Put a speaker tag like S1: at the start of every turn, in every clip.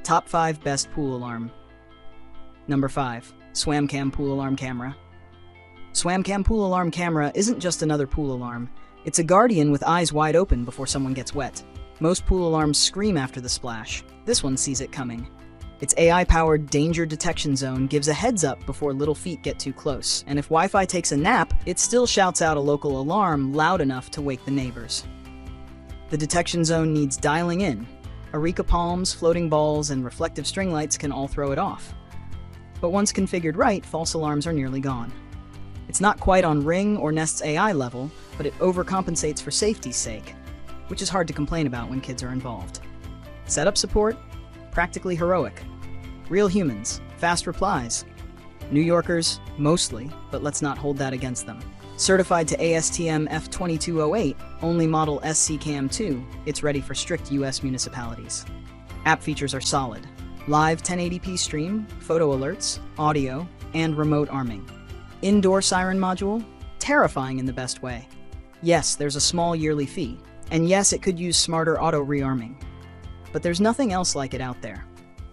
S1: Top 5 Best Pool Alarm. Number 5. SwamCam Pool Alarm Camera. SwamCam Pool Alarm Camera isn't just another pool alarm. It's a guardian with eyes wide open before someone gets wet. Most pool alarms scream after the splash. This one sees it coming. Its AI-powered danger detection zone gives a heads up before little feet get too close, and if Wi-Fi takes a nap, it still shouts out a local alarm loud enough to wake the neighbors. The detection zone needs dialing in. Areca palms, floating balls, and reflective string lights can all throw it off. But once configured right, false alarms are nearly gone. It's not quite on Ring or Nest's AI level, but it overcompensates for safety's sake, which is hard to complain about when kids are involved. Setup support? Practically heroic. Real humans, fast replies. New Yorkers, mostly, but let's not hold that against them. Certified to ASTM F2208, only model SwamCam 2, it's ready for strict US municipalities. App features are solid. Live 1080p stream, photo alerts, audio, and remote arming. Indoor siren module? Terrifying in the best way. Yes, there's a small yearly fee, and yes, it could use smarter auto rearming. But there's nothing else like it out there.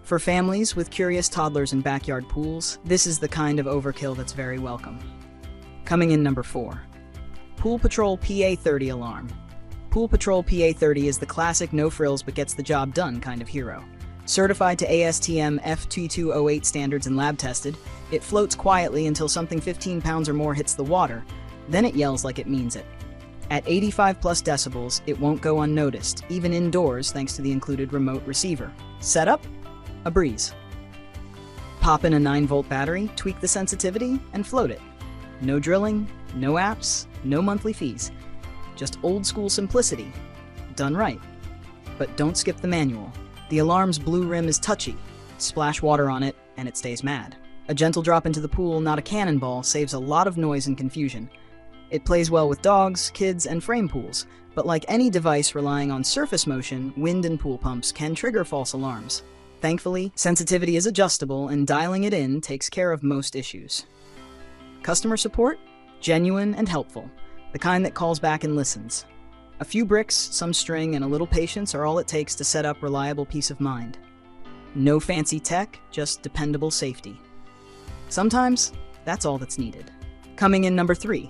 S1: For families with curious toddlers and backyard pools, this is the kind of overkill that's very welcome. Coming in number 4. Pool Patrol PA30 Alarm. Pool Patrol PA30 is the classic no-frills but gets the job done kind of hero. Certified to ASTM F2208 standards and lab tested, it floats quietly until something 15 pounds or more hits the water, then it yells like it means it. At 85 plus decibels, it won't go unnoticed, even indoors thanks to the included remote receiver. Setup? A breeze. Pop in a 9-volt battery, tweak the sensitivity, and float it. No drilling, no apps, no monthly fees. Just old-school simplicity. Done right. But don't skip the manual. The alarm's blue rim is touchy. Splash water on it, and it stays mad. A gentle drop into the pool, not a cannonball, saves a lot of noise and confusion. It plays well with dogs, kids, and frame pools, but like any device relying on surface motion, wind and pool pumps can trigger false alarms. Thankfully, sensitivity is adjustable, and dialing it in takes care of most issues. Customer support? Genuine and helpful. The kind that calls back and listens. A few bricks, some string, and a little patience are all it takes to set up reliable peace of mind. No fancy tech, just dependable safety. Sometimes, that's all that's needed. Coming in number 3.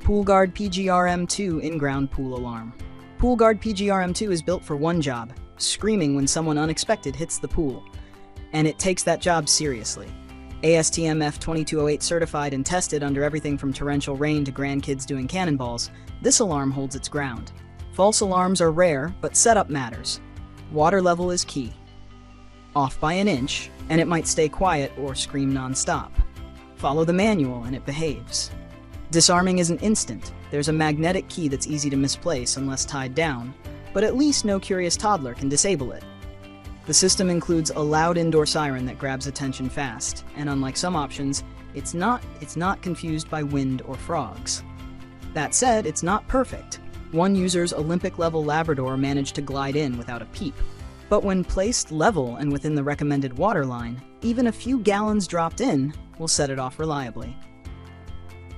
S1: Poolguard PGRM2 In-Ground Pool Alarm. Poolguard PGRM2 is built for one job, screaming when someone unexpected hits the pool. And it takes that job seriously. ASTM F2208 certified and tested under everything from torrential rain to grandkids doing cannonballs, this alarm holds its ground. False alarms are rare, but setup matters. Water level is key. Off by an inch, and it might stay quiet or scream non-stop. Follow the manual and it behaves. Disarming isn't instant. There's a magnetic key that's easy to misplace unless tied down, but at least no curious toddler can disable it. The system includes a loud indoor siren that grabs attention fast, and unlike some options, it's not confused by wind or frogs. That said, it's not perfect. One user's Olympic-level Labrador managed to glide in without a peep. But when placed level and within the recommended water line, even a few gallons dropped in will set it off reliably.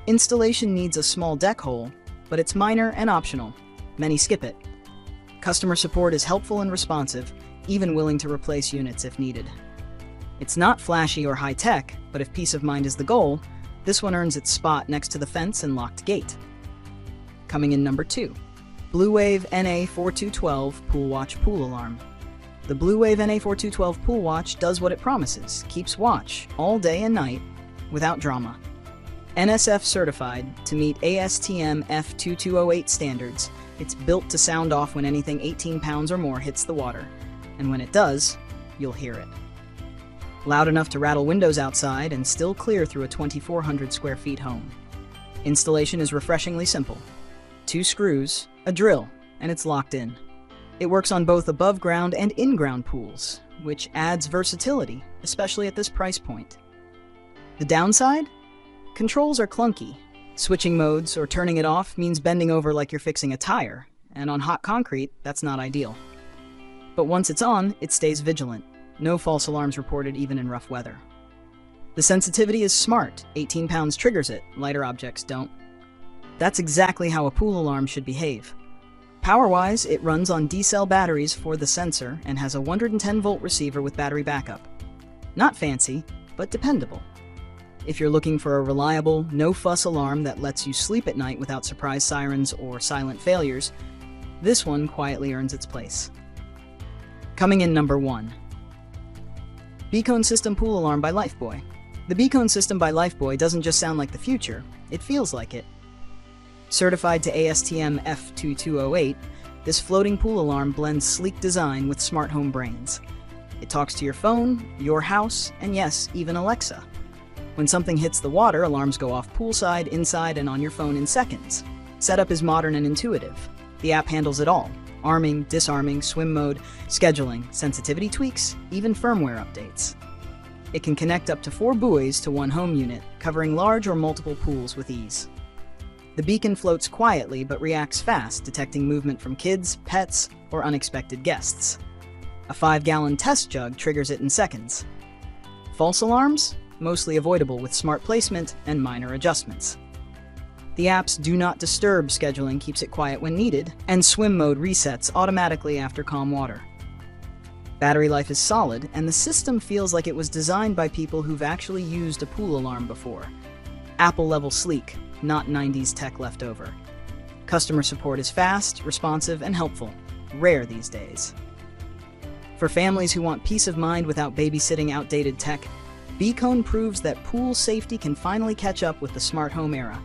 S1: Installation needs a small deck hole, but it's minor and optional. Many skip it. Customer support is helpful and responsive, even willing to replace units if needed. It's not flashy or high-tech, but if peace of mind is the goal, this one earns its spot next to the fence and locked gate. Coming in number 2. Bluewave NA4212 Poolwatch Pool Alarm. The Bluewave NA4212 Poolwatch does what it promises, keeps watch all day and night without drama. NSF certified to meet ASTM F2208 standards, it's built to sound off when anything 18 pounds or more hits the water, and when it does, you'll hear it. Loud enough to rattle windows outside and still clear through a 2,400 square feet home. Installation is refreshingly simple. 2 screws, a drill, and it's locked in. It works on both above ground and in-ground pools, which adds versatility, especially at this price point. The downside? Controls are clunky. Switching modes or turning it off means bending over like you're fixing a tire, and on hot concrete, that's not ideal. But once it's on, it stays vigilant. No false alarms reported even in rough weather. The sensitivity is smart. 18 pounds triggers it, lighter objects don't. That's exactly how a pool alarm should behave. Power-wise, it runs on D-cell batteries for the sensor and has a 110-volt receiver with battery backup. Not fancy, but dependable. If you're looking for a reliable, no-fuss alarm that lets you sleep at night without surprise sirens or silent failures, this one quietly earns its place. Coming in number 1. BCONE System Pool Alarm by Lifebuoy. The BCONE system by Lifebuoy doesn't just sound like the future, it feels like it. Certified to ASTM F2208, this floating pool alarm blends sleek design with smart home brains. It talks to your phone, your house, and yes, even Alexa. When something hits the water, alarms go off poolside, inside, and on your phone in seconds. Setup is modern and intuitive. The app handles it all: arming, disarming, swim mode, scheduling, sensitivity tweaks, even firmware updates. It can connect up to 4 buoys to one home unit, covering large or multiple pools with ease. The beacon floats quietly but reacts fast, detecting movement from kids, pets, or unexpected guests. A 5-gallon test jug triggers it in seconds. False alarms? Mostly avoidable with smart placement and minor adjustments. The app's Do Not Disturb scheduling keeps it quiet when needed, and swim mode resets automatically after calm water. Battery life is solid, and the system feels like it was designed by people who've actually used a pool alarm before. Apple-level sleek, not 90s tech leftover. Customer support is fast, responsive, and helpful, rare these days. For families who want peace of mind without babysitting outdated tech, BCONE proves that pool safety can finally catch up with the smart home era.